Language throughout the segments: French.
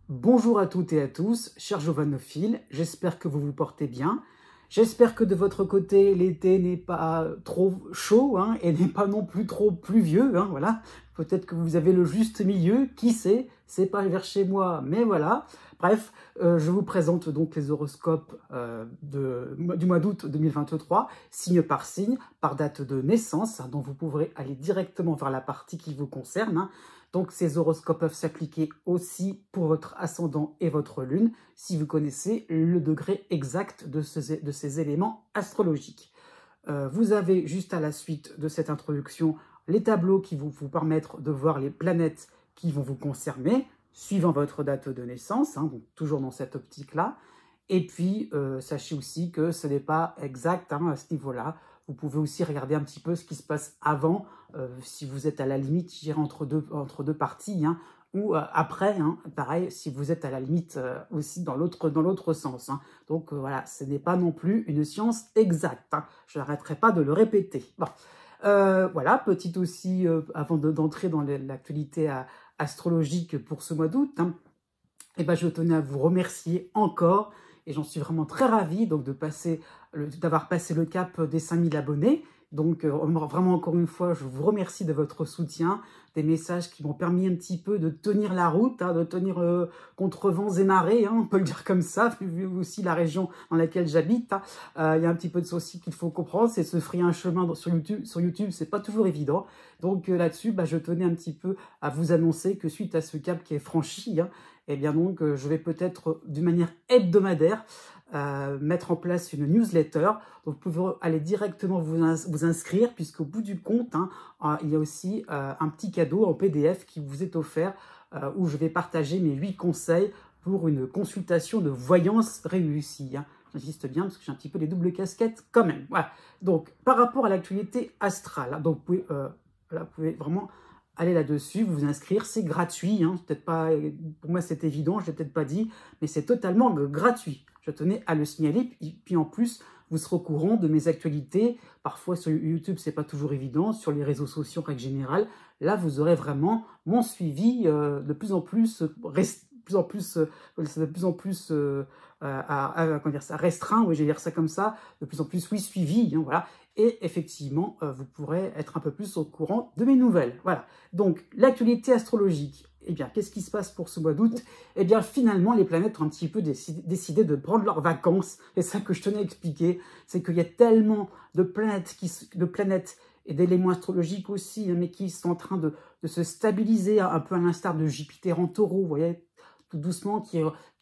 Bonjour à toutes et à tous, chers giovanophiles, j'espère que vous vous portez bien. J'espère que de votre côté, l'été n'est pas trop chaud et n'est pas non plus trop pluvieux. Voilà. Peut-être que vous avez le juste milieu, qui sait, c'est pas vers chez moi, mais voilà. Bref, je vous présente donc les horoscopes du mois d'août 2023, signe, par date de naissance, donc vous pourrez aller directement vers la partie qui vous concerne. Donc ces horoscopes peuvent s'appliquer aussi pour votre ascendant et votre lune, si vous connaissez le degré exact de ces éléments astrologiques. Vous avez juste à la suite de cette introduction les tableaux qui vont vous permettre de voir les planètes qui vont vous concerner, suivant votre date de naissance, donc toujours dans cette optique-là. Et puis, sachez aussi que ce n'est pas exact à ce niveau-là. Vous pouvez aussi regarder un petit peu ce qui se passe avant, si vous êtes à la limite, je dirais, entre deux parties, ou après, pareil, si vous êtes à la limite aussi dans l'autre sens. Donc voilà, ce n'est pas non plus une science exacte. Je n'arrêterai pas de le répéter. Bon. Voilà, petite aussi, avant d'entrer dans l'actualité astrologique pour ce mois d'août, je tenais à vous remercier encore, et j'en suis vraiment très ravie d'avoir passé le cap des 5000 abonnés. Donc vraiment encore une fois, je vous remercie de votre soutien, des messages qui m'ont permis un petit peu de tenir la route, de tenir contre vents et marées, on peut le dire comme ça, vu aussi la région dans laquelle j'habite. Il y a un petit peu de ça aussi qu'il faut comprendre, c'est se frayer un chemin sur YouTube. Sur YouTube, c'est pas toujours évident. Donc là-dessus, je tenais un petit peu à vous annoncer que suite à ce cap qui est franchi, donc je vais peut-être d'une manière hebdomadaire mettre en place une newsletter. Donc vous pouvez aller directement vous inscrire, puisqu'au bout du compte, il y a aussi un petit cadeau en PDF qui vous est offert, où je vais partager mes 8 conseils pour une consultation de voyance réussie. J'insiste bien parce que j'ai un petit peu les doubles casquettes quand même. Voilà. Donc par rapport à l'actualité astrale, donc vous pouvez vraiment aller là-dessus, vous inscrire, c'est gratuit. Peut-être pas, pour moi c'est évident, je l'ai peut-être pas dit, mais c'est totalement gratuit. Je tenais à le signaler, puis en plus, vous serez au courant de mes actualités. Parfois sur YouTube, c'est pas toujours évident, sur les réseaux sociaux en règle générale. Là, vous aurez vraiment mon suivi de plus en plus restreint, oui, je vais dire ça comme ça, de plus en plus, suivi, voilà. Et effectivement, vous pourrez être un peu plus au courant de mes nouvelles. Voilà. Donc, l'actualité astrologique. Qu'est-ce qui se passe pour ce mois d'août? Finalement, les planètes ont un petit peu décidé de prendre leurs vacances. C'est ça que je tenais à expliquer. C'est qu'il y a tellement de planètes et d'éléments astrologiques aussi, mais qui sont en train de se stabiliser, un peu à l'instar de Jupiter en Taureau, vous voyez, tout doucement, qui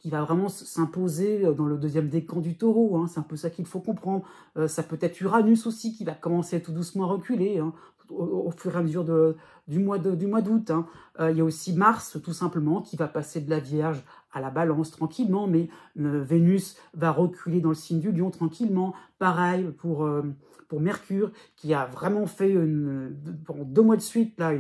va vraiment s'imposer dans le deuxième décan du Taureau. C'est un peu ça qu'il faut comprendre. Ça peut être Uranus aussi, qui va commencer tout doucement à reculer, au fur et à mesure du mois d'août. Il y a aussi Mars, tout simplement, qui va passer de la Vierge à la Balance tranquillement, mais Vénus va reculer dans le signe du Lion tranquillement. Pareil pour Mercure, qui a vraiment fait pendant 2 mois de suite, là,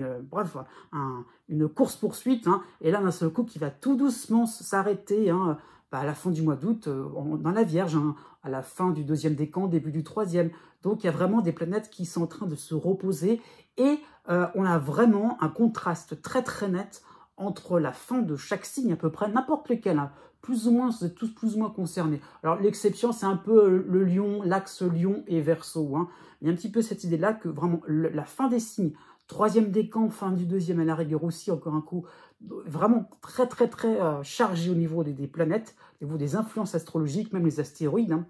une course-poursuite, et là, d'un seul coup, qui va tout doucement s'arrêter à la fin du mois d'août, dans la Vierge, à la fin du 2e décan, début du 3e. Donc, il y a vraiment des planètes qui sont en train de se reposer, et on a vraiment un contraste très très net entre la fin de chaque signe, à peu près, n'importe lequel, plus ou moins, vous êtes tous plus ou moins concernés. Alors, l'exception, c'est un peu le Lion, l'axe Lion et Verseau. Il y a un petit peu cette idée-là que vraiment, la fin des signes, 3e décan, fin du 2e, à la rigueur aussi, encore un coup, vraiment très, très, très chargé au niveau des planètes, au niveau des influences astrologiques, même les astéroïdes.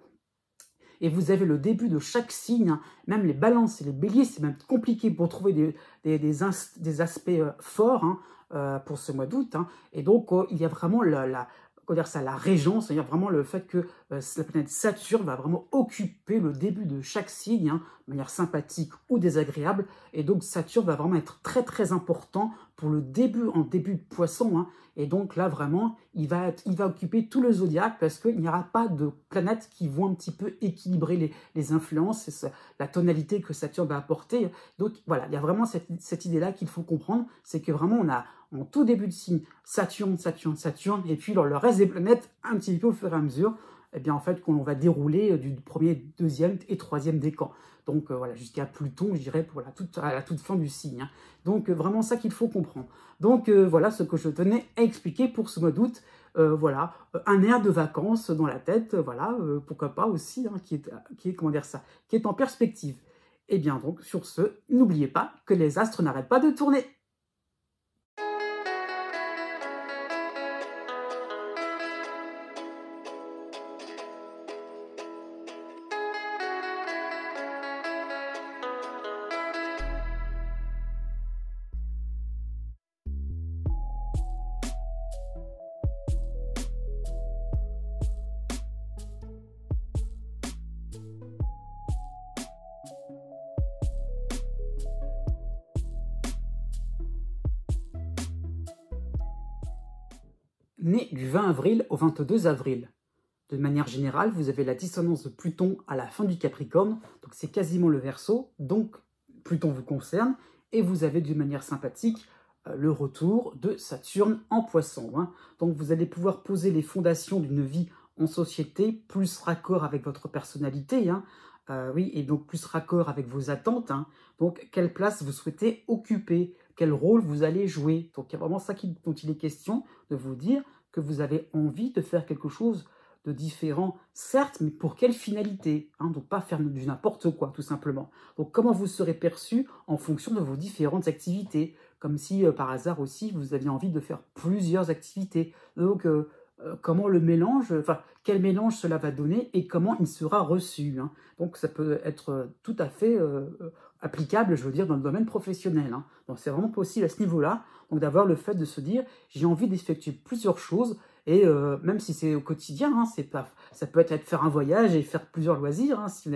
Et vous avez le début de chaque signe, même les balances et les béliers, c'est même compliqué pour trouver des aspects forts pour ce mois d'août. Et donc, il y a vraiment la régence, c'est-à-dire vraiment le fait que la planète Saturne va vraiment occuper le début de chaque signe, de manière sympathique ou désagréable. Et donc, Saturne va vraiment être très, très important pour le début de Poisson. Et donc là, vraiment, il va occuper tout le zodiaque parce qu'il n'y aura pas de planètes qui vont un petit peu équilibrer les influences, et la tonalité que Saturne va apporter. Donc voilà, il y a vraiment cette idée-là qu'il faut comprendre, c'est que vraiment, on a en tout début de signe Saturne, et puis le reste des planètes, un petit peu au fur et à mesure, en fait, qu'on va dérouler du 1er, 2e et 3e décan. Donc voilà, jusqu'à Pluton, je dirais, à la toute fin du signe. Donc vraiment ça qu'il faut comprendre. Donc voilà ce que je tenais à expliquer pour ce mois d'août. voilà, un air de vacances dans la tête, voilà, pourquoi pas aussi, hein, comment dire ça, qui est en perspective. Et bien donc, sur ce, n'oubliez pas que les astres n'arrêtent pas de tourner. Né du 20 avril au 22 avril. De manière générale, vous avez la dissonance de Pluton à la fin du Capricorne, donc c'est quasiment le Verseau, donc Pluton vous concerne, et vous avez d'une manière sympathique le retour de Saturne en Poisson. Hein. Donc vous allez pouvoir poser les fondations d'une vie en société, plus raccord avec votre personnalité, hein. Oui, et donc plus raccord avec vos attentes. Hein. Donc quelle place vous souhaitez occuper, quel rôle vous allez jouer. Donc il y a vraiment ça dont il est question, de vous dire que vous avez envie de faire quelque chose de différent, certes, mais pour quelle finalité, hein. Donc pas faire du n'importe quoi, tout simplement. Donc comment vous serez perçu en fonction de vos différentes activités, comme si par hasard aussi vous aviez envie de faire plusieurs activités. Donc comment le mélange, enfin quel mélange cela va donner et comment il sera reçu. Hein. Donc ça peut être tout à fait applicable, je veux dire, dans le domaine professionnel. Hein. Donc c'est vraiment possible à ce niveau-là, donc d'avoir le fait de se dire j'ai envie d'effectuer plusieurs choses. Et même si c'est au quotidien, hein, ça peut être faire un voyage et faire plusieurs loisirs, hein, si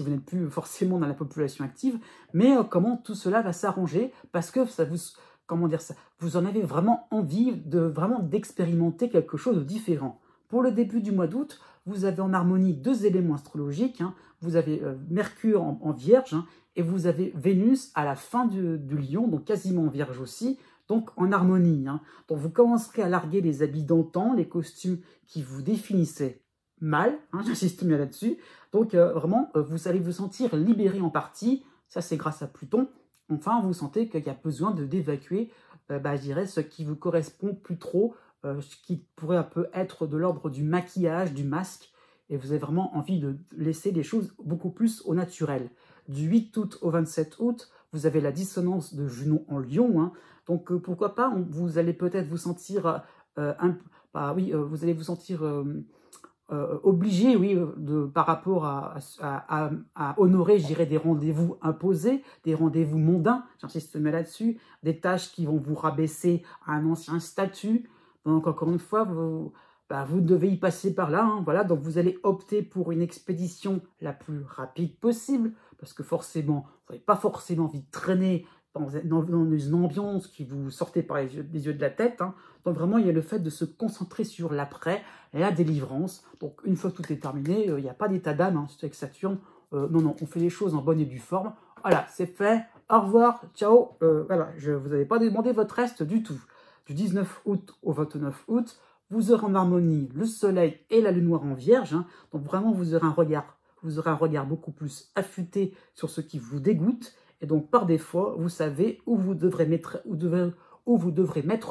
vous n'êtes plus forcément dans la population active. Mais comment tout cela va s'arranger, parce que ça vous, comment dire ça, vous en avez vraiment envie d'expérimenter quelque chose de différent. Pour le début du mois d'août, vous avez en harmonie deux éléments astrologiques. Hein. Vous avez Mercure en Vierge, hein, et vous avez Vénus à la fin du Lion, donc quasiment en Vierge aussi. Donc en harmonie. Hein. Donc vous commencerez à larguer les habits d'antan, les costumes qui vous définissaient mal, hein, j'insiste bien là-dessus. Donc vraiment, vous allez vous sentir libéré en partie, ça c'est grâce à Pluton. Enfin, vous sentez qu'il y a besoin d'évacuer, je dirais, ce qui vous correspond plus trop, ce qui pourrait un peu être de l'ordre du maquillage, du masque, et vous avez vraiment envie de laisser les choses beaucoup plus au naturel. Du 8 août au 27 août, vous avez la dissonance de Junon en Lion, hein. Donc pourquoi pas, vous allez peut-être vous sentir, vous allez vous sentir obligé, oui, par rapport à honorer, je dirais, des rendez-vous imposés, des rendez-vous mondains, j'insiste mais là-dessus, des tâches qui vont vous rabaisser à un ancien statut. Donc encore une fois, vous devez y passer par là, hein, voilà, donc vous allez opter pour une expédition la plus rapide possible, parce que forcément, vous n'avez pas forcément envie de traîner dans une ambiance qui vous sortait par les yeux de la tête. Hein. Donc vraiment, il y a le fait de se concentrer sur l'après, la délivrance. Donc une fois que tout est terminé, il n'y a pas d'état d'âme, hein, c'est avec Saturne. Non, on fait les choses en bonne et due forme. Voilà, c'est fait. Au revoir, ciao. Voilà, vous n'avez pas demandé votre reste du tout. Du 19 août au 29 août, vous aurez en harmonie le soleil et la lune noire en Vierge. Hein. Donc vraiment, vous aurez un regard beaucoup plus affûté sur ce qui vous dégoûte. Et donc, par défaut, vous savez où vous devrez mettre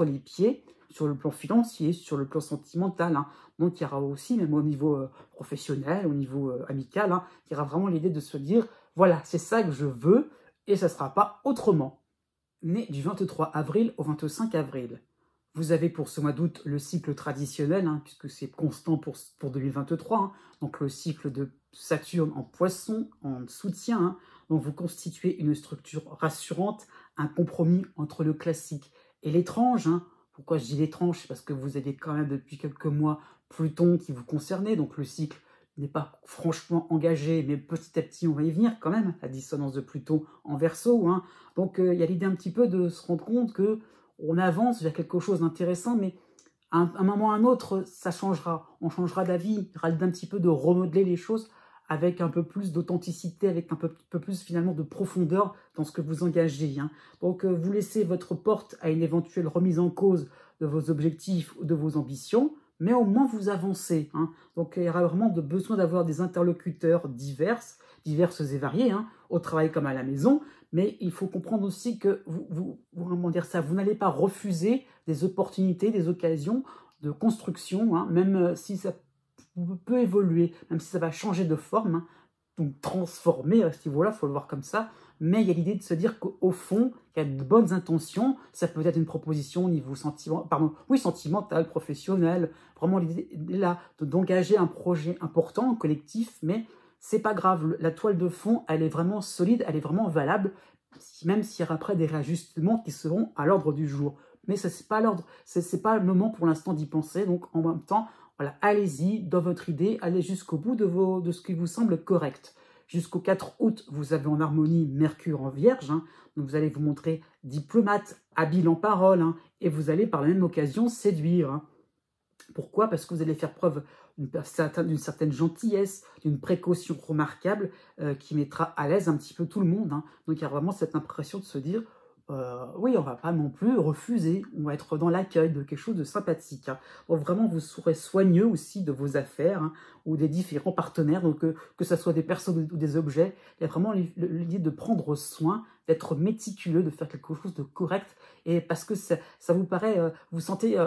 les pieds sur le plan financier, sur le plan sentimental. Hein. Donc, il y aura aussi, même au niveau professionnel, au niveau amical, hein, il y aura vraiment l'idée de se dire, voilà, c'est ça que je veux et ça ne sera pas autrement. Né du 23 avril au 25 avril. Vous avez pour ce mois d'août le cycle traditionnel, hein, puisque c'est constant pour 2023, hein, donc le cycle de Saturne en Poisson, en soutien. Hein, donc vous constituez une structure rassurante, un compromis entre le classique et l'étrange. Hein. Pourquoi je dis l'étrange? C'est parce que vous avez quand même depuis quelques mois Pluton qui vous concernait, donc le cycle n'est pas franchement engagé, mais petit à petit on va y venir quand même, la dissonance de Pluton en Verseau. Hein. Donc il y a l'idée un petit peu de se rendre compte que on avance vers quelque chose d'intéressant, mais à un moment ou à un autre, ça changera. On changera d'avis, il y aura d'un petit peu de remodeler les choses avec un peu plus d'authenticité, avec un peu plus finalement de profondeur dans ce que vous engagez. Hein. Donc vous laissez votre porte à une éventuelle remise en cause de vos objectifs ou de vos ambitions, mais au moins vous avancez. Hein. Donc il y aura vraiment besoin d'avoir des interlocuteurs diverses et variés, hein, au travail comme à la maison, mais il faut comprendre aussi que vous n'allez pas refuser des opportunités, des occasions de construction, hein, même si ça peut évoluer, même si ça va changer de forme, hein, donc transformer à ce niveau-là, il faut le voir comme ça, mais il y a l'idée de se dire qu'au fond, il y a de bonnes intentions, ça peut être une proposition au niveau sentimental, professionnel, vraiment l'idée est là d'engager un projet important, collectif, mais c'est pas grave, la toile de fond, elle est vraiment solide, elle est vraiment valable, même s'il y aura après des réajustements qui seront à l'ordre du jour. Mais ça, c'est pas l'ordre, c'est pas le moment pour l'instant d'y penser, donc en même temps, voilà, allez-y dans votre idée, allez jusqu'au bout de ce qui vous semble correct. Jusqu'au 4 août, vous avez en harmonie Mercure en Vierge, hein, donc vous allez vous montrer diplomate, habile en parole, hein, et vous allez par la même occasion séduire. Hein. Pourquoi? Parce que vous allez faire preuve d'une certaine gentillesse, d'une précaution remarquable qui mettra à l'aise un petit peu tout le monde. Hein. Donc il y a vraiment cette impression de se dire, oui, on ne va pas non plus refuser, on va être dans l'accueil de quelque chose de sympathique. Hein. Donc vraiment, vous serez soigneux aussi de vos affaires hein, ou des différents partenaires, donc que ce soit des personnes ou des objets. Il y a vraiment l'idée de prendre soin, d'être méticuleux, de faire quelque chose de correct, et parce que ça vous paraît, vous sentez,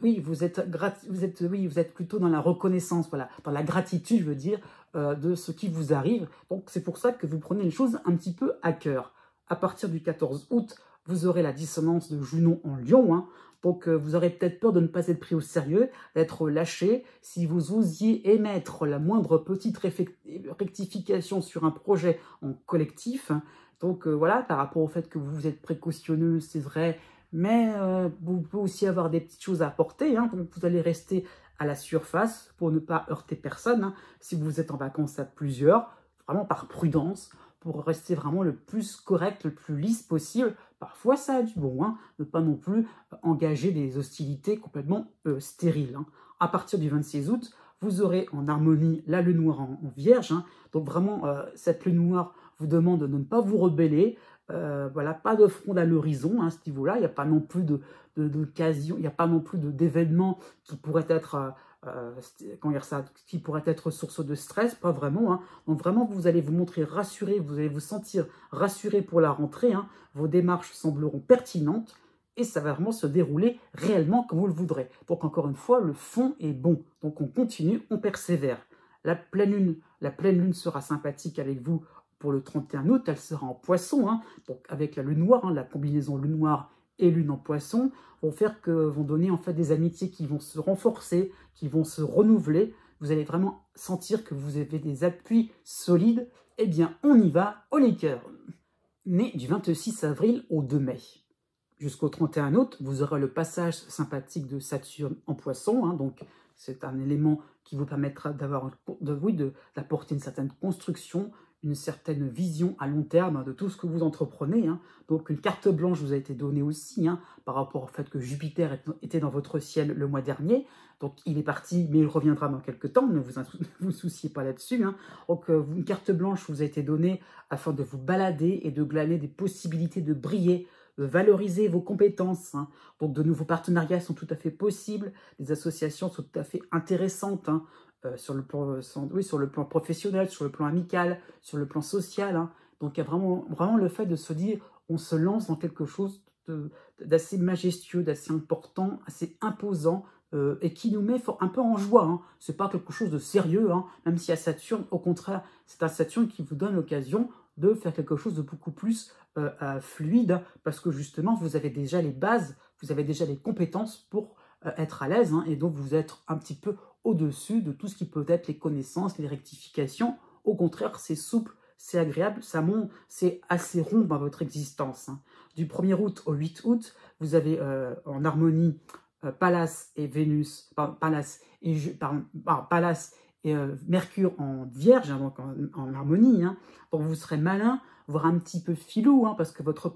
oui, vous êtes plutôt dans la reconnaissance, voilà, dans la gratitude, je veux dire, de ce qui vous arrive. Donc c'est pour ça que vous prenez les choses un petit peu à cœur. À partir du 14 août, vous aurez la dissonance de Junon en Lion, hein. Donc vous aurez peut-être peur de ne pas être pris au sérieux, d'être lâché. Si vous osiez émettre la moindre petite rectification sur un projet en collectif, hein. Donc voilà, par rapport au fait que vous êtes précautionneux, c'est vrai, mais vous pouvez aussi avoir des petites choses à apporter, hein. Donc vous allez rester à la surface pour ne pas heurter personne, hein. Si vous êtes en vacances à plusieurs, vraiment par prudence, pour rester vraiment le plus correct, le plus lisse possible. Parfois, ça a du bon, hein, ne pas non plus engager des hostilités complètement stériles. Hein. À partir du 26 août, vous aurez en harmonie la lune noire en Vierge. Hein. Donc vraiment, cette lune noire vous demande de ne pas vous rebeller. Voilà, pas de fronde à l'horizon hein, à ce niveau-là. Il n'y a pas non plus d'occasion, il n'y a pas non plus d'événements qui pourraient être... comment dire ça, qui pourrait être source de stress, pas vraiment. Hein. Donc vraiment, vous allez vous montrer rassuré, vous allez vous sentir rassuré pour la rentrée. Hein. Vos démarches sembleront pertinentes et ça va vraiment se dérouler réellement comme vous le voudrez. Donc encore une fois, le fond est bon. Donc on continue, on persévère. La pleine lune sera sympathique avec vous pour le 31 août. Elle sera en Poisson, hein. Donc avec la lune noire, hein, la combinaison lune noire et lune en Poisson vont donner en fait des amitiés qui vont se renforcer, qui vont se renouveler. Vous allez vraiment sentir que vous avez des appuis solides. Eh bien, on y va, au les cœurs. Né du 26 avril au 2 mai. Jusqu'au 31 août, vous aurez le passage sympathique de Saturne en Poisson. Hein, donc, c'est un élément qui vous permettra d'apporter une certaine construction, une certaine vision à long terme de tout ce que vous entreprenez. Hein. Donc une carte blanche vous a été donnée aussi hein, par rapport au fait que Jupiter était dans votre ciel le mois dernier. Donc il est parti, mais il reviendra dans quelques temps, ne vous souciez pas là-dessus. Hein. Donc une carte blanche vous a été donnée afin de vous balader et de glaner des possibilités de briller, de valoriser vos compétences. Hein. Donc de nouveaux partenariats sont tout à fait possibles, des associations sont tout à fait intéressantes. Hein. Sur le plan professionnel, sur le plan amical, sur le plan social. Hein. Donc il y a vraiment le fait de se dire, on se lance dans quelque chose d'assez majestueux, d'assez important, assez imposant, et qui nous met un peu en joie. Hein. Ce n'est pas quelque chose de sérieux, hein. Même si à Saturne, au contraire, c'est un Saturne qui vous donne l'occasion de faire quelque chose de beaucoup plus fluide, parce que justement, vous avez déjà les bases, vous avez déjà les compétences pour être à l'aise, hein, et donc vous êtes un petit peu au-dessus de tout ce qui peut être les connaissances, les rectifications. Au contraire, c'est souple, c'est agréable, c'est assez rond dans votre existence. Hein. Du 1er août au 8 août, vous avez en harmonie Pallas et Vénus, Pallas et Mercure en Vierge, hein, donc en harmonie. Hein. Donc vous serez malin, voire un petit peu filou, hein, parce que votre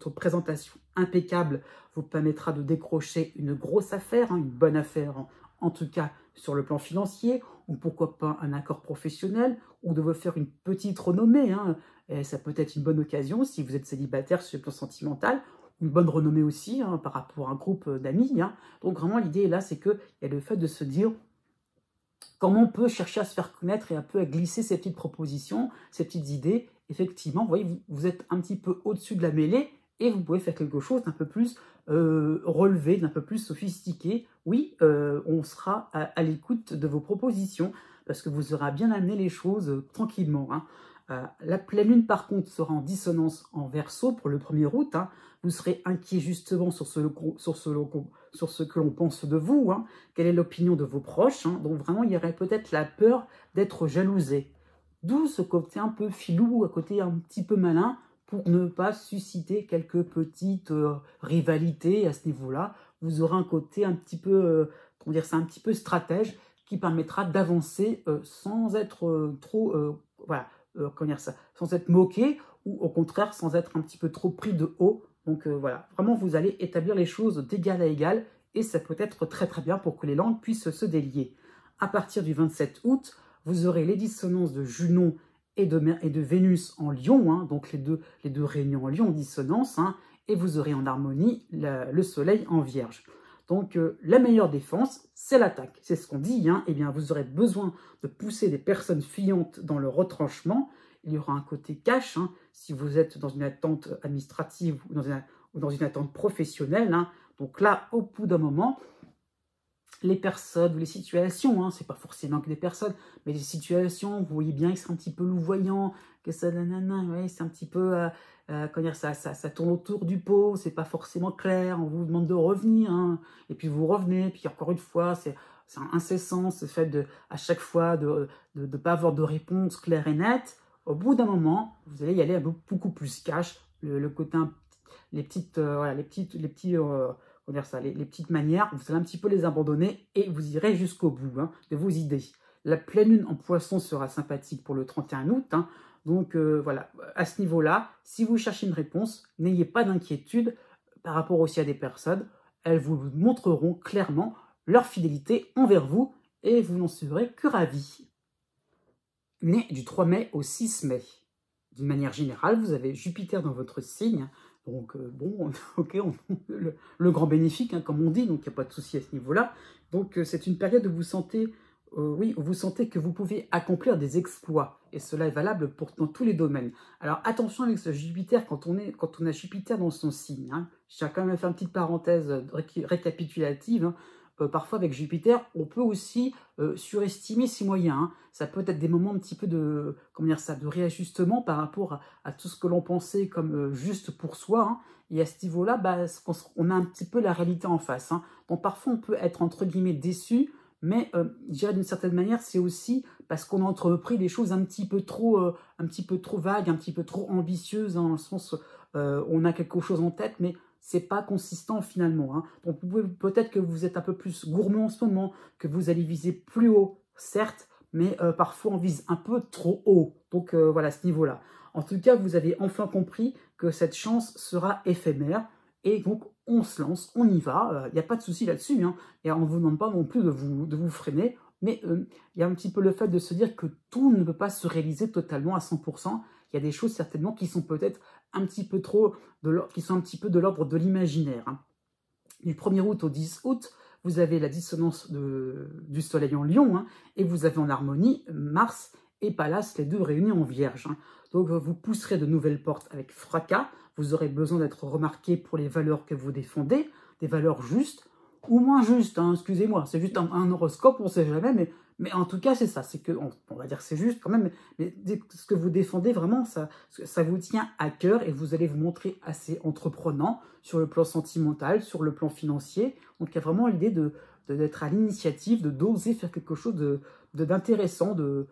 présentation impeccable vous permettra de décrocher une grosse affaire, hein, une bonne affaire en tout cas sur le plan financier, ou pourquoi pas un accord professionnel, ou de vous faire une petite renommée. Hein. Et ça peut être une bonne occasion si vous êtes célibataire sur le plan sentimental, une bonne renommée aussi hein, par rapport à un groupe d'amis. Hein. Donc vraiment l'idée là, c'est qu'il y a le fait de se dire comment on peut chercher à se faire connaître et un peu à glisser ces petites propositions, ces petites idées. Effectivement, vous voyez, vous êtes un petit peu au-dessus de la mêlée, et vous pouvez faire quelque chose d'un peu plus relevé, d'un peu plus sophistiqué. Oui, on sera à l'écoute de vos propositions, parce que vous aurez bien amené les choses tranquillement, hein. La pleine lune, par contre, sera en dissonance en Verseau pour le 1er août, hein. Vous serez inquiet justement sur ce que l'on pense de vous, hein. Quelle est l'opinion de vos proches, hein. Donc vraiment, il y aurait peut-être la peur d'être jalousé. D'où ce côté un peu filou, à côté un petit peu malin, pour ne pas susciter quelques petites rivalités à ce niveau-là. Vous aurez un côté un petit peu, comment dire ça, un petit peu stratège, qui permettra d'avancer sans être trop, voilà, comment dire ça, sans être moqué, ou au contraire sans être un petit peu trop pris de haut. Donc voilà, vraiment vous allez établir les choses d'égal à égal, et ça peut être très très bien pour que les langues puissent se délier. À partir du 27 août, vous aurez les dissonances de Junon et de Vénus en Lion, hein, donc les deux réunions en Lion en dissonance, hein, et vous aurez en harmonie le Soleil en Vierge. Donc la meilleure défense, c'est l'attaque. C'est ce qu'on dit, hein. Eh bien, vous aurez besoin de pousser des personnes fuyantes dans le retranchement. Il y aura un côté cash, hein, si vous êtes dans une attente administrative ou dans une attente professionnelle, hein. Donc là, au bout d'un moment, les personnes ou les situations, hein, c'est pas forcément que des personnes, mais les situations, vous voyez bien que c'est un petit peu louvoyant, que ça, nanana, ouais, c'est un petit peu, comment dire, ça tourne autour du pot, c'est pas forcément clair, on vous demande de revenir, hein, et puis vous revenez, puis encore une fois, c'est incessant, ce fait à chaque fois de ne pas avoir de réponse claire et nette. Au bout d'un moment, vous allez y aller beaucoup plus cash, le côté, les petites, voilà, les petits dire ça, les petites manières, vous allez un petit peu les abandonner et vous irez jusqu'au bout, hein, de vos idées. La pleine lune en Poisson sera sympathique pour le 31 août. Hein, donc voilà, à ce niveau-là, si vous cherchez une réponse, n'ayez pas d'inquiétude par rapport aussi à des personnes. Elles vous montreront clairement leur fidélité envers vous et vous n'en serez que ravis. Né du 3 mai au 6 mai. D'une manière générale, vous avez Jupiter dans votre signe. Donc, bon, ok, le grand bénéfique, hein, comme on dit, donc il n'y a pas de souci à ce niveau-là. Donc, c'est une période où vous sentez, oui, où vous sentez que vous pouvez accomplir des exploits. Et cela est valable dans tous les domaines. Alors, attention avec ce Jupiter, quand on a Jupiter dans son signe. Hein. Je tiens quand même à faire une petite parenthèse récapitulative. Hein. Parfois, avec Jupiter, on peut aussi surestimer ses moyens. Hein. Ça peut être des moments un petit peu de, comment dire ça, de réajustement par rapport à tout ce que l'on pensait comme juste pour soi. Hein. Et à ce niveau-là, bah, on a un petit peu la réalité en face. Hein. Donc parfois, on peut être entre guillemets déçu, mais je dirais d'une certaine manière, c'est aussi parce qu'on a entrepris des choses un petit peu trop vagues, un petit peu trop ambitieuses, hein, dans le sens on a quelque chose en tête, mais c'est pas consistant finalement. Hein. Donc peut-être que vous êtes un peu plus gourmand en ce moment, que vous allez viser plus haut, certes, mais parfois on vise un peu trop haut. Donc voilà, à ce niveau-là. En tout cas, vous avez enfin compris que cette chance sera éphémère. Et donc, on se lance, on y va. Il n'y a pas de souci là-dessus. Hein. Et on ne vous demande pas non plus de vous freiner. Mais il y a un petit peu le fait de se dire que tout ne peut pas se réaliser totalement à 100%. Il y a des choses certainement qui sont peut-être un petit peu trop, qui sont un petit peu de l'ordre de l'imaginaire. Hein. Du 1er août au 10 août, vous avez la dissonance du Soleil en Lion, hein, et vous avez en harmonie Mars et Pallas, les deux réunis en Vierge. Hein. Donc vous pousserez de nouvelles portes avec fracas, vous aurez besoin d'être remarqué pour les valeurs que vous défendez, des valeurs justes ou moins justes, hein, excusez-moi, c'est juste un horoscope, on ne sait jamais, mais en tout cas c'est ça, c'est que, on va dire c'est juste quand même, mais ce que vous défendez vraiment, ça vous tient à cœur et vous allez vous montrer assez entreprenant sur le plan sentimental, sur le plan financier. Donc il y a vraiment l'idée d'être à l'initiative, d'oser faire quelque chose d'intéressant, de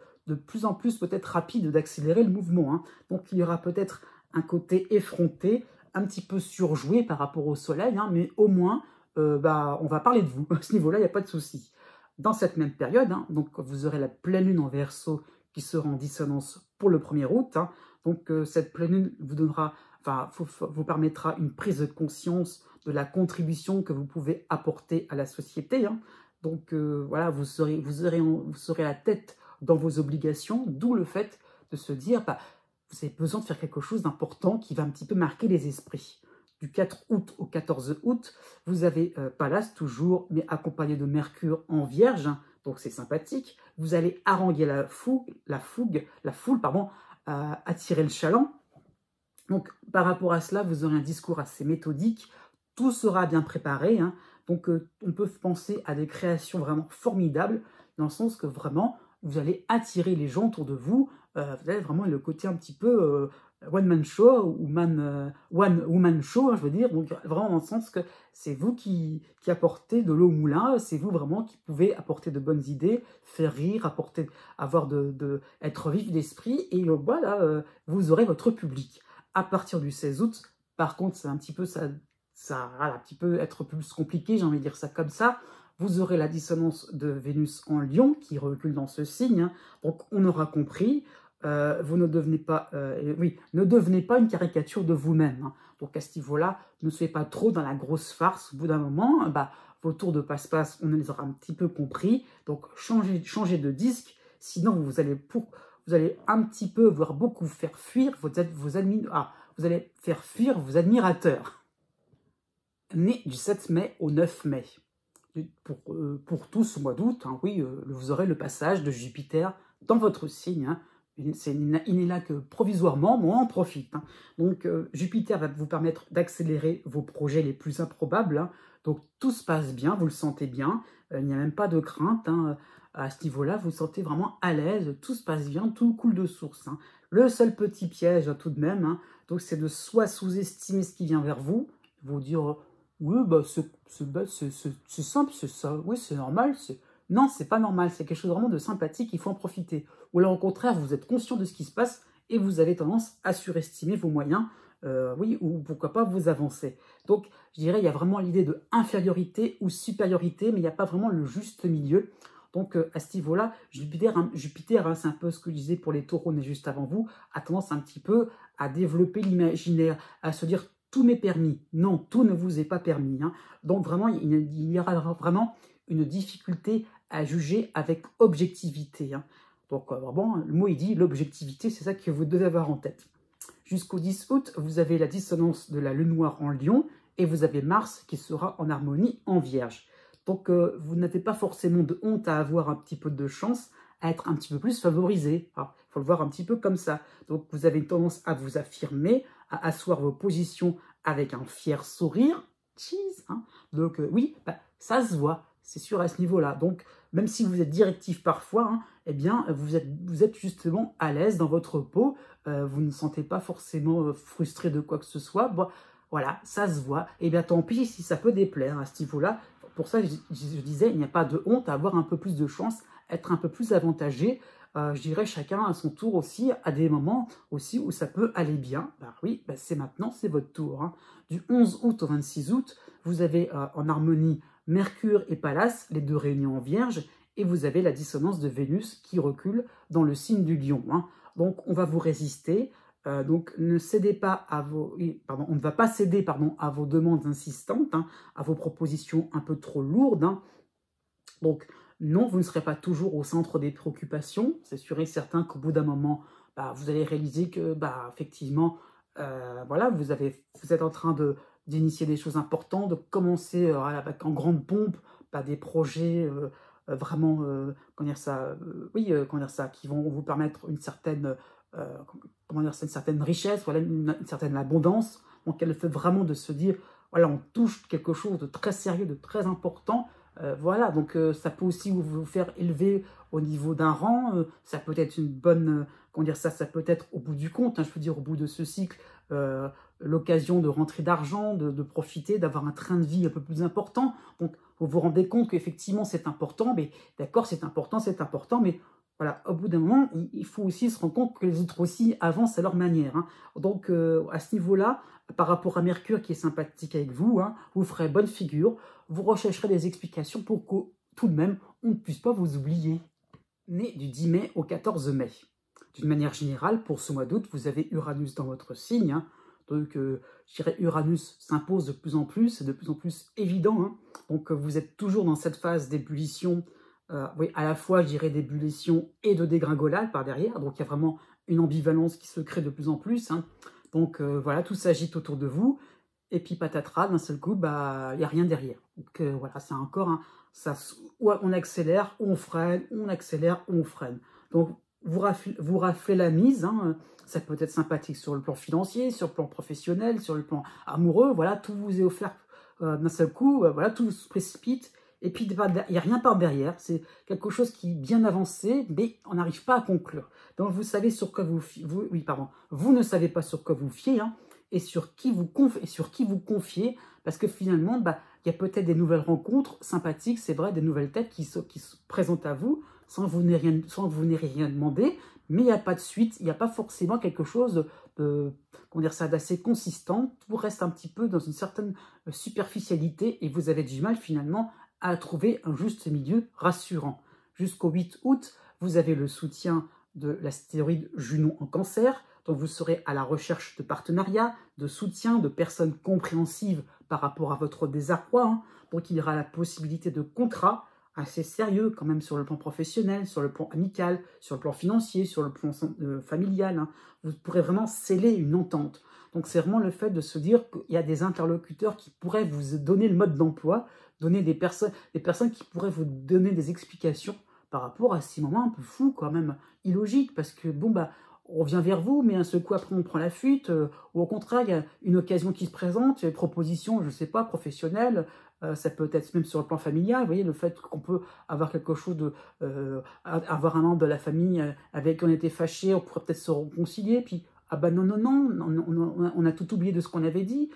plus en plus peut-être rapide, d'accélérer le mouvement. Hein. Donc il y aura peut-être un côté effronté, un petit peu surjoué par rapport au soleil, hein, mais au moins, on va parler de vous. À ce niveau-là, il n'y a pas de souci. Dans cette même période, hein, donc vous aurez la pleine lune en Verseau qui sera en dissonance pour le 1er août. Hein. Donc cette pleine lune vous permettra une prise de conscience de la contribution que vous pouvez apporter à la société. Hein. Donc voilà, vous serez à la tête dans vos obligations, d'où le fait de se dire, vous avez besoin de faire quelque chose d'important qui va un petit peu marquer les esprits. Du 4 août au 14 août, vous avez Pallas toujours, mais accompagné de Mercure en Vierge, hein, donc c'est sympathique. Vous allez haranguer la foule, attirer le chaland. Donc, par rapport à cela, vous aurez un discours assez méthodique, tout sera bien préparé, hein. Donc, on peut penser à des créations vraiment formidables, dans le sens que vraiment, vous allez attirer les gens autour de vous. Vous avez vraiment le côté un petit peu one-man show ou one-woman show, hein, je veux dire. Donc, vraiment dans le sens que c'est vous qui apportez de l'eau au moulin, c'est vous vraiment qui pouvez apporter de bonnes idées, faire rire, être vif d'esprit, et voilà, vous aurez votre public. À partir du 16 août, par contre, c'est un petit peu voilà, un petit peu être plus compliqué, j'ai envie de dire ça comme ça. Vous aurez la dissonance de Vénus en Lion qui recule dans ce signe, hein. Donc on aura compris. Vous ne devenez pas, oui, ne devenez pas une caricature de vous-même, hein. Donc à ce niveau-là, ne soyez pas trop dans la grosse farce. Au bout d'un moment, vos tours de passe-passe, on les aura un petit peu compris. Donc changez de disque, sinon vous allez un petit peu, voire beaucoup faire fuir vous allez faire fuir vos admirateurs. Né du 7 mai au 9 mai. Pour tout ce mois d'août, hein, oui, vous aurez le passage de Jupiter dans votre signe, hein. Il n'est là que provisoirement, mais on en profite, hein. Donc, Jupiter va vous permettre d'accélérer vos projets les plus improbables, hein. Donc, tout se passe bien, vous le sentez bien. Il n'y a même pas de crainte, hein. À ce niveau-là, vous vous sentez vraiment à l'aise, tout se passe bien, tout coule de source, hein. Le seul petit piège, tout de même, hein, donc c'est de soit sous-estimer ce qui vient vers vous, vous dire oui, c'est simple, c'est ça, oui, c'est normal. Non, c'est pas normal, c'est quelque chose vraiment de sympathique, il faut en profiter. Ou là, au contraire, vous êtes conscient de ce qui se passe et vous avez tendance à surestimer vos moyens, oui, ou pourquoi pas vous avancer. Donc, je dirais, il y a vraiment l'idée de infériorité ou supériorité, mais il n'y a pas vraiment le juste milieu. Donc, à ce niveau-là, Jupiter, hein, c'est un peu ce que je disais pour les taureaux, mais juste avant vous, a tendance un petit peu à développer l'imaginaire, à se dire tout m'est permis. Non, tout ne vous est pas permis, hein. Donc vraiment, il y aura vraiment une difficulté à juger avec objectivité, hein. Donc vraiment, le mot il dit l'objectivité, c'est ça que vous devez avoir en tête. Jusqu'au 10 août, vous avez la dissonance de la lune noire en Lion et vous avez Mars qui sera en harmonie en Vierge. Donc vous n'avez pas forcément de honte à avoir un petit peu de chance, à être un petit peu plus favorisé. Il faut le voir un petit peu comme ça. Donc vous avez une tendance à vous affirmer, à asseoir vos positions avec un fier sourire. Cheese, hein. Donc oui, ça se voit, c'est sûr à ce niveau-là. Donc même si vous êtes directif parfois, hein, eh bien vous êtes justement à l'aise dans votre peau. Vous ne sentez pas forcément frustré de quoi que ce soit. Bon, voilà, ça se voit. Et bien tant pis si ça peut déplaire à ce niveau-là. Pour ça, je disais, il n'y a pas de honte à avoir un peu plus de chance, être un peu plus avantagé. Je dirais chacun à son tour aussi, à des moments aussi où ça peut aller bien. Oui, c'est maintenant, c'est votre tour, hein. Du 11 août au 26 août, vous avez en harmonie Mercure et Pallas, les deux réunions en Vierge, et vous avez la dissonance de Vénus qui recule dans le signe du Lion, hein. Donc on va vous résister. Donc ne cédez pas à on ne va pas céder à vos demandes insistantes, hein, à vos propositions un peu trop lourdes, hein. Donc non, vous ne serez pas toujours au centre des préoccupations. C'est sûr et certain qu'au bout d'un moment, vous allez réaliser que effectivement, voilà, vous êtes en train d'initier des choses importantes, de commencer en grande pompe, des projets vraiment, comment dire ça, comment dire ça, qui vont vous permettre une certaine, comment dire ça, une certaine richesse, voilà, une certaine abondance. Donc, elle fait vraiment de se dire, voilà, on touche quelque chose de très sérieux, de très important. Voilà, donc ça peut aussi vous faire élever au niveau d'un rang. Ça peut être une bonne, comment dire ça peut être au bout du compte, hein, je veux dire au bout de ce cycle, l'occasion de rentrer d'argent, de profiter, d'avoir un train de vie un peu plus important. Donc vous vous rendez compte qu'effectivement c'est important, mais d'accord, c'est important, mais voilà, au bout d'un moment, il faut aussi se rendre compte que les autres aussi avancent à leur manière, hein. Donc à ce niveau-là, par rapport à Mercure qui est sympathique avec vous, hein, vous ferez bonne figure, vous rechercherez des explications pour que tout de même on ne puisse pas vous oublier. Né du 10 mai au 14 mai. D'une manière générale, pour ce mois d'août, vous avez Uranus dans votre signe, hein. Donc, je dirais Uranus s'impose de plus en plus, c'est de plus en plus évident, hein. Donc, vous êtes toujours dans cette phase d'ébullition, oui, à la fois, je dirais, d'ébullition et de dégringolade par derrière. Donc, il y a vraiment une ambivalence qui se crée de plus en plus, hein. Donc, voilà, tout s'agite autour de vous. Et puis, patatras, d'un seul coup, il n'y a rien derrière. Donc, voilà, c'est encore un... ou on accélère, ou on freine, ou on accélère, ou on freine. Donc, vous raflez la mise, hein. Ça peut être sympathique sur le plan financier, sur le plan professionnel, sur le plan amoureux, voilà, tout vous est offert d'un seul coup, voilà, tout se précipite, et puis il n'y a rien par derrière, c'est quelque chose qui est bien avancé, mais on n'arrive pas à conclure. Donc vous savez sur quoi vous ne savez pas sur quoi vous fiez, hein, et sur qui vous confiez, parce que finalement, il y a peut-être des nouvelles rencontres sympathiques, c'est vrai, des nouvelles têtes qui se présentent à vous, sans que vous n'ayez rien demandé, mais il n'y a pas de suite, il n'y a pas forcément quelque chose d'assez consistant, tout reste un petit peu dans une certaine superficialité, et vous avez du mal finalement à trouver un juste milieu rassurant. Jusqu'au 8 août, vous avez le soutien de l'astéroïde Junon en Cancer, donc vous serez à la recherche de partenariats, de soutien, de personnes compréhensives par rapport à votre désarroi, hein. Donc il y aura la possibilité de contrats assez sérieux quand même sur le plan professionnel, sur le plan amical, sur le plan financier, sur le plan familial, hein. Vous pourrez vraiment sceller une entente. Donc c'est vraiment le fait de se dire qu'il y a des interlocuteurs qui pourraient vous donner le mode d'emploi, donner des personnes qui pourraient vous donner des explications par rapport à ces moments un peu fous, quand même illogiques, parce que bon, on vient vers vous, mais un seul coup après on prend la fuite, ou au contraire, il y a une occasion qui se présente, il y a une proposition, je ne sais pas, professionnelle, ça peut être même sur le plan familial, vous voyez, le fait qu'on peut avoir quelque chose avoir un membre de la famille avec qui on était fâché, on pourrait peut-être se réconcilier, puis ah non, on a tout oublié de ce qu'on avait dit.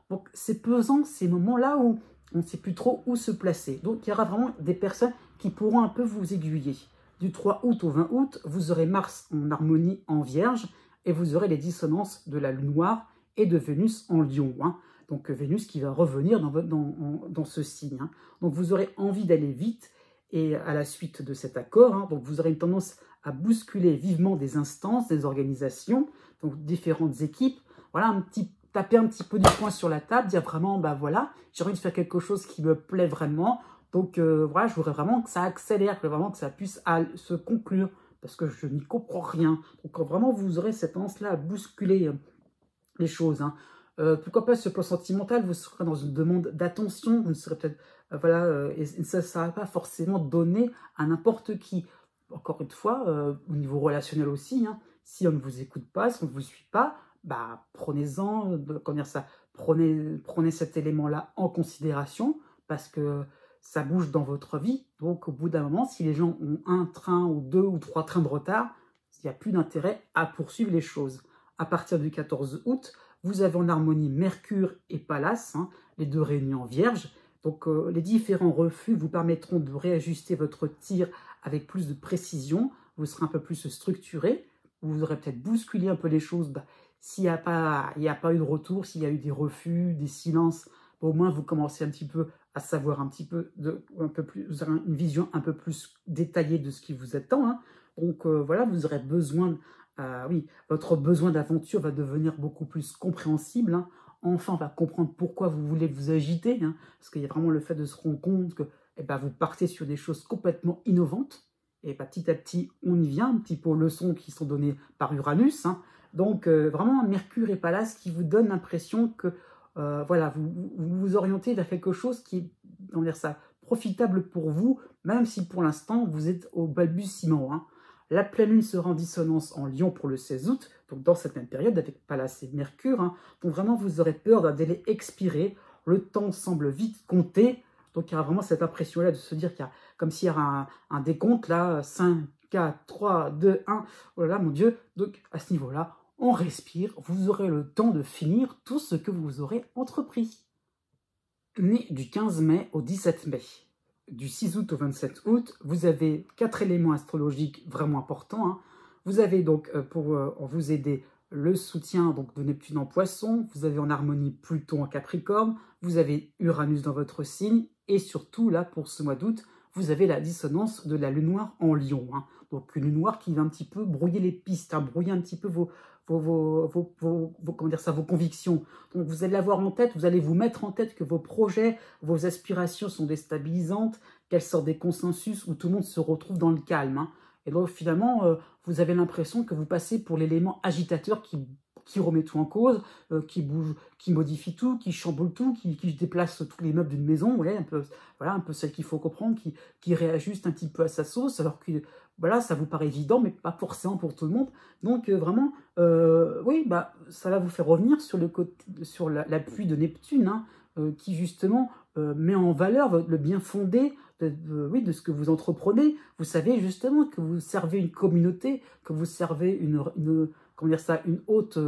Donc c'est pesant ces moments-là où on ne sait plus trop où se placer. Donc il y aura vraiment des personnes qui pourront un peu vous aiguiller. Du 3 août au 20 août, vous aurez Mars en harmonie en Vierge et vous aurez les dissonances de la Lune noire et de Vénus en Lion, hein. Donc Vénus qui va revenir dans ce signe, hein. Donc vous aurez envie d'aller vite et à la suite de cet accord, hein, donc vous aurez une tendance à bousculer vivement des instances, des organisations, donc différentes équipes. Voilà, taper un petit peu du poing sur la table, dire vraiment, voilà, j'ai envie de faire quelque chose qui me plaît vraiment. Donc voilà, je voudrais vraiment que ça accélère, que ça puisse se conclure, parce que je n'y comprends rien. Donc vraiment, vous aurez cette tendance-là à bousculer les choses, hein. Pourquoi pas sur le plan sentimental, vous serez dans une demande d'attention, vous serez peut-être, et ça ne va pas forcément donner à n'importe qui. Encore une fois, au niveau relationnel aussi, hein, si on ne vous écoute pas, si on ne vous suit pas, prenez-en, prenez cet élément-là en considération, parce que ça bouge dans votre vie. Donc, au bout d'un moment, si les gens ont un train ou 2 ou 3 trains de retard, il n'y a plus d'intérêt à poursuivre les choses. À partir du 14 août, vous avez en harmonie Mercure et Pallas, hein, les deux réunions en Vierge. Donc, les différents refus vous permettront de réajuster votre tir avec plus de précision. Vous serez un peu plus structuré. Vous aurez peut-être bousculé un peu les choses. S'il n'y a pas eu de retour, s'il y a eu des refus, des silences, au moins vous commencez un petit peu à savoir vous aurez une vision un peu plus détaillée de ce qui vous attend, hein. Donc voilà, vous aurez besoin, votre besoin d'aventure va devenir beaucoup plus compréhensible, hein. Enfin, on va comprendre pourquoi vous voulez vous agiter, hein, parce qu'il y a vraiment le fait de se rendre compte que vous partez sur des choses complètement innovantes, et petit à petit, on y vient, un petit peu aux leçons qui sont données par Uranus, hein. Donc vraiment, Mercure et Pallas qui vous donnent l'impression que voilà, vous vous orientez vers quelque chose qui est, on va dire ça, profitable pour vous, même si pour l'instant vous êtes au balbutiement, hein. La pleine lune sera en dissonance en Lion pour le 16 août, donc dans cette même période avec Pallas et Mercure, hein. Donc vraiment vous aurez peur d'un délai expiré, le temps semble vite compter, donc il y aura vraiment cette impression-là de se dire qu'il y a comme s'il y a un décompte là, 5, 4, 3, 2, 1, oh là là mon Dieu, donc à ce niveau-là, on respire, vous aurez le temps de finir tout ce que vous aurez entrepris. Né du 15 mai au 17 mai, du 6 août au 27 août, vous avez 4 éléments astrologiques vraiment importants, hein. Vous avez donc, pour vous aider, le soutien donc, de Neptune en Poisson, vous avez en harmonie Pluton en Capricorne, vous avez Uranus dans votre signe, et surtout, là, pour ce mois d'août, vous avez la dissonance de la Lune noire en Lion, hein. Donc une Lune noire qui va un petit peu brouiller les pistes, hein, brouiller un petit peu vos convictions. Donc vous allez l'avoir en tête, vous allez vous mettre en tête que vos projets, vos aspirations sont déstabilisantes, qu'elles sortent des consensus où tout le monde se retrouve dans le calme, hein. Et donc finalement, vous avez l'impression que vous passez pour l'élément agitateur qui qui remet tout en cause, qui bouge, qui modifie tout, qui chamboule tout, qui déplace tous les meubles d'une maison, ouais, voilà, un peu celle qu'il faut comprendre, qui réajuste un petit peu à sa sauce, alors que voilà, ça vous paraît évident, mais pas forcément pour tout le monde. Donc vraiment, oui, bah, ça va vous faire revenir sur l'appui de Neptune, hein, qui justement met en valeur le bien fondé oui, de ce que vous entreprenez. Vous savez justement que vous servez une communauté, que vous servez comment dire ça, une haute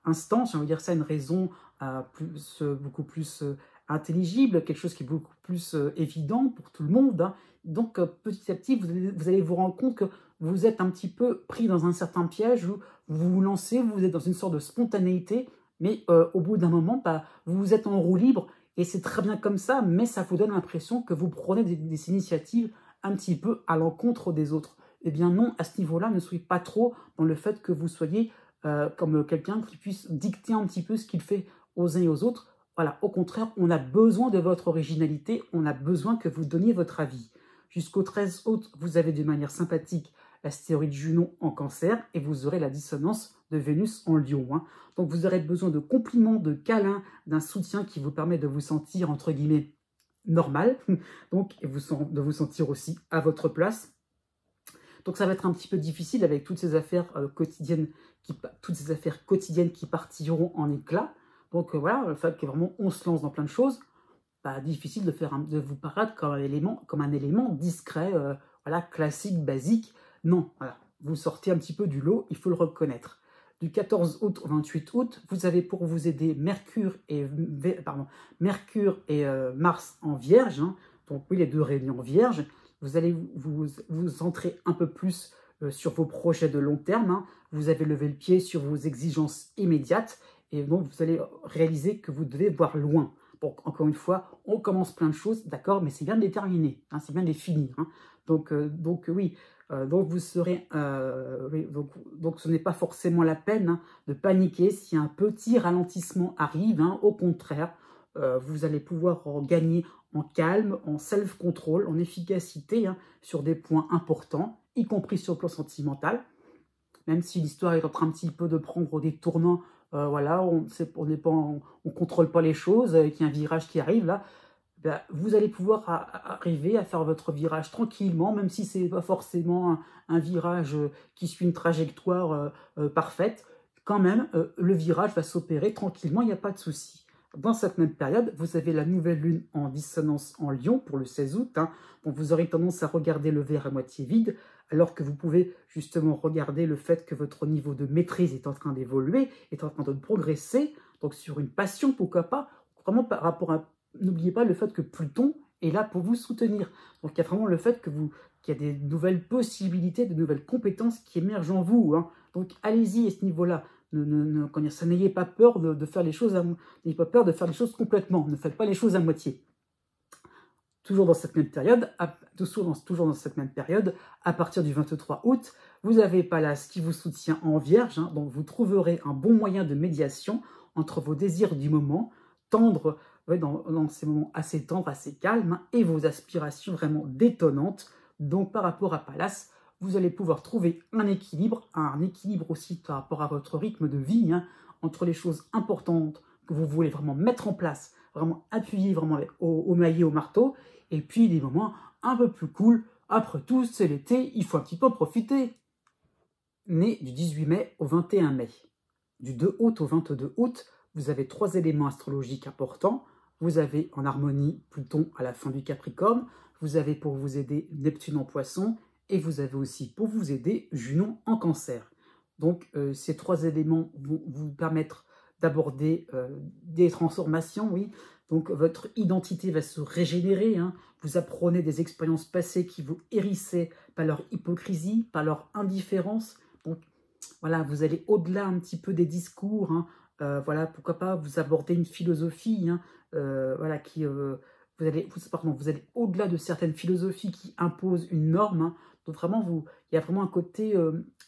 instance, on va dire ça, une raison beaucoup plus intelligible, quelque chose qui est beaucoup plus évident pour tout le monde, hein. Donc petit à petit, vous allez vous rendre compte que vous êtes un petit peu pris dans un certain piège où vous vous lancez, vous êtes dans une sorte de spontanéité, mais au bout d'un moment, bah, vous êtes en roue libre. Et c'est très bien comme ça, mais ça vous donne l'impression que vous prenez des initiatives un petit peu à l'encontre des autres. Eh bien non, à ce niveau-là, ne soyez pas trop dans le fait que vous soyez comme quelqu'un qui puisse dicter un petit peu ce qu'il fait aux uns et aux autres. Voilà, au contraire, on a besoin de votre originalité, on a besoin que vous donniez votre avis. Jusqu'au 13 août, vous avez de manière sympathique l'astéroïde Junon en Cancer et vous aurez la dissonance de Vénus en Lion, hein. Donc vous aurez besoin de compliments, de câlins, d'un soutien qui vous permet de vous sentir, entre guillemets, normal, donc, et de vous sentir aussi à votre place. Donc ça va être un petit peu difficile avec toutes ces affaires quotidiennes qui partiront en éclats. Donc voilà, le fait que vraiment on se lance dans plein de choses, bah, difficile de vous paraître comme un élément discret, voilà, classique, basique. Non, voilà, vous sortez un petit peu du lot, il faut le reconnaître. Du 14 août au 28 août, vous avez pour vous aider Mercure et Mars en Vierge, hein. Donc oui, les deux réunis en Vierge. Vous allez vous centrer un peu plus sur vos projets de long terme, hein. Vous avez levé le pied sur vos exigences immédiates et donc vous allez réaliser que vous devez voir loin. Donc, encore une fois, on commence plein de choses, d'accord, mais c'est bien de les terminer, hein, c'est bien de les finir, hein. Donc oui, donc vous serez, oui, donc ce n'est pas forcément la peine, hein, de paniquer si un petit ralentissement arrive, hein. Au contraire, vous allez pouvoir gagner en calme, en self-control, en efficacité, hein, sur des points importants, y compris sur le plan sentimental. Même si l'histoire est en train un petit peu de prendre des tournants, voilà, on ne contrôle pas les choses, qu'il y a un virage qui arrive là, ben, vous allez pouvoir arriver à faire votre virage tranquillement, même si ce n'est pas forcément un virage qui suit une trajectoire parfaite. Quand même, le virage va s'opérer tranquillement, il n'y a pas de souci. Dans cette même période, vous avez la nouvelle lune en dissonance en Lion pour le 16 août. Hein. Donc vous aurez tendance à regarder le verre à moitié vide, alors que vous pouvez justement regarder le fait que votre niveau de maîtrise est en train d'évoluer, est en train de progresser. Donc sur une passion, pourquoi pas, vraiment par rapport à... N'oubliez pas le fait que Pluton est là pour vous soutenir. Donc il y a vraiment le fait qu'il y a des nouvelles possibilités, de nouvelles compétences qui émergent en vous, hein. Donc allez-y à ce niveau-là. N'ayez pas peur de faire les choses, n'ayez pas peur de faire les choses complètement. Ne faites pas les choses à moitié. Toujours dans cette même période, à partir du 23 août, vous avez Pallas qui vous soutient en Vierge, hein, donc vous trouverez un bon moyen de médiation entre vos désirs du moment, tendres, ouais, dans ces moments assez tendres, assez calmes, hein, et vos aspirations vraiment détonnantes. Donc par rapport à Pallas, vous allez pouvoir trouver un équilibre aussi par rapport à votre rythme de vie, hein, entre les choses importantes que vous voulez vraiment mettre en place, vraiment appuyer vraiment au maillet, au marteau, et puis des moments un peu plus cool. Après tout, c'est l'été, il faut un petit peu profiter. Né du 18 mai au 21 mai. Du 2 août au 22 août, vous avez 3 éléments astrologiques importants. Vous avez en harmonie Pluton à la fin du Capricorne, vous avez pour vous aider Neptune en Poisson, et vous avez aussi pour vous aider Junon en Cancer. Donc ces 3 éléments vont vous permettre d'aborder des transformations, oui. Donc votre identité va se régénérer, hein. Vous apprenez des expériences passées qui vous hérissaient par leur hypocrisie, par leur indifférence. Donc voilà, vous allez au-delà un petit peu des discours, hein. Voilà, pourquoi pas vous aborder une philosophie, hein, voilà, vous allez au-delà de certaines philosophies qui imposent une norme, hein. Donc vraiment, il y a vraiment un côté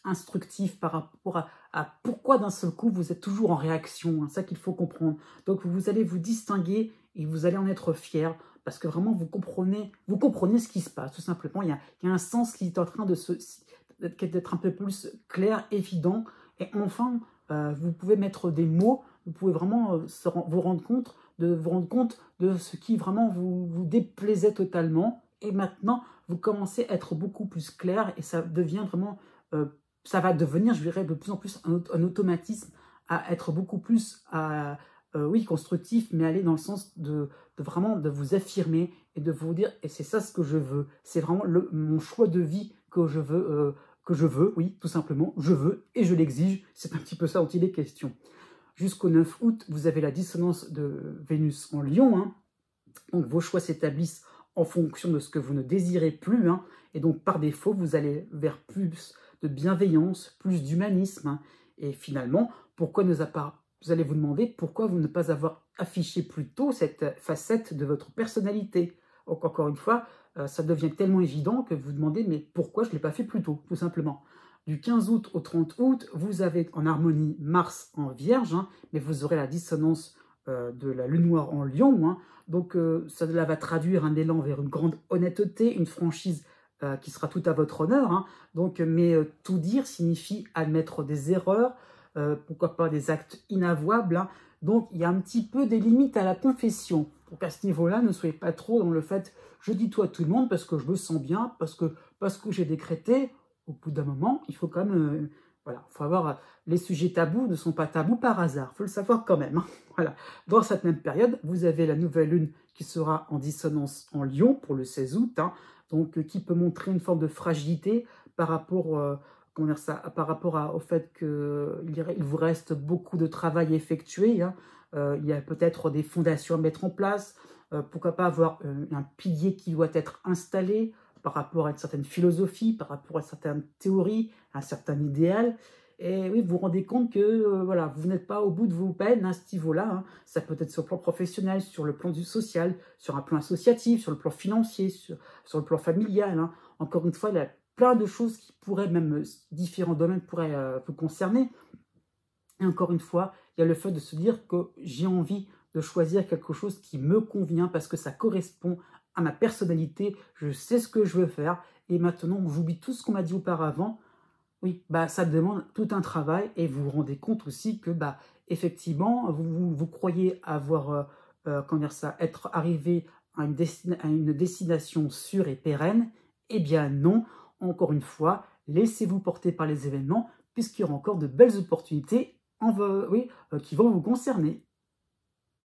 instructif par rapport à pourquoi d'un seul coup vous êtes toujours en réaction, hein, ça qu'il faut comprendre. Donc vous allez vous distinguer et vous allez en être fier parce que vraiment vous comprenez ce qui se passe, tout simplement. Il y a un sens qui est en train d'être un peu plus clair, évident, et enfin vous pouvez mettre des mots, vous pouvez vraiment vous rendre compte de ce qui vraiment vous déplaisait totalement. Et maintenant, vous commencez à être beaucoup plus clair et ça devient vraiment, ça va devenir, je dirais, de plus en plus un automatisme à être beaucoup plus, oui, constructif, mais aller dans le sens de vraiment de vous affirmer et de vous dire, et c'est ça ce que je veux, c'est vraiment mon choix de vie que je veux, oui, tout simplement, je veux et je l'exige, c'est un petit peu ça dont il est question. Jusqu'au 9 août, vous avez la dissonance de Vénus en Lion, hein. Donc vos choix s'établissent en fonction de ce que vous ne désirez plus, hein. Et donc par défaut, vous allez vers plus de bienveillance, plus d'humanisme, hein. Et finalement, vous allez vous demander pourquoi vous ne pas avoir affiché plus tôt cette facette de votre personnalité. Donc encore une fois, ça devient tellement évident que vous vous demandez mais pourquoi je ne l'ai pas fait plus tôt, tout simplement. Du 15 août au 30 août, vous avez en harmonie Mars en Vierge, hein, mais vous aurez la dissonance de la Lune noire en Lion, hein. Donc cela va traduire un élan vers une grande honnêteté, une franchise qui sera tout à votre honneur, hein. Donc, mais tout dire signifie admettre des erreurs, pourquoi pas des actes inavouables, hein. Donc il y a un petit peu des limites à la confession. Donc à ce niveau-là, ne soyez pas trop dans le fait je dis tout à tout le monde parce que je me sens bien, parce que j'ai décrété. Au bout d'un moment, il faut quand même, voilà, faut avoir, les sujets tabous ne sont pas tabous par hasard, il faut le savoir quand même, hein. Voilà. Dans cette même période, vous avez la nouvelle lune qui sera en dissonance en Lion pour le 16 août, hein, donc qui peut montrer une forme de fragilité par rapport, comment dire ça, par rapport au fait qu'il vous reste beaucoup de travail à effectuer, hein. Il y a peut-être des fondations à mettre en place, pourquoi pas avoir un pilier qui doit être installé, par rapport à une certaine philosophie, par rapport à certaines théories, à un certain idéal. Et oui, vous vous rendez compte que voilà, vous n'êtes pas au bout de vos peines à ce niveau-là, hein. Ça peut être sur le plan professionnel, sur le plan du social, sur un plan associatif, sur le plan financier, sur le plan familial, hein. Encore une fois, il y a plein de choses qui pourraient, même différents domaines pourraient vous concerner. Et encore une fois, il y a le fait de se dire que j'ai envie de choisir quelque chose qui me convient parce que ça correspond à ma personnalité, je sais ce que je veux faire, et maintenant j'oublie tout ce qu'on m'a dit auparavant. Oui, bah, ça demande tout un travail, et vous vous rendez compte aussi que, bah, effectivement, vous croyez avoir, comment dire ça, être arrivé à une destination sûre et pérenne. Eh bien non, encore une fois, laissez-vous porter par les événements, puisqu'il y aura encore de belles opportunités oui, qui vont vous concerner.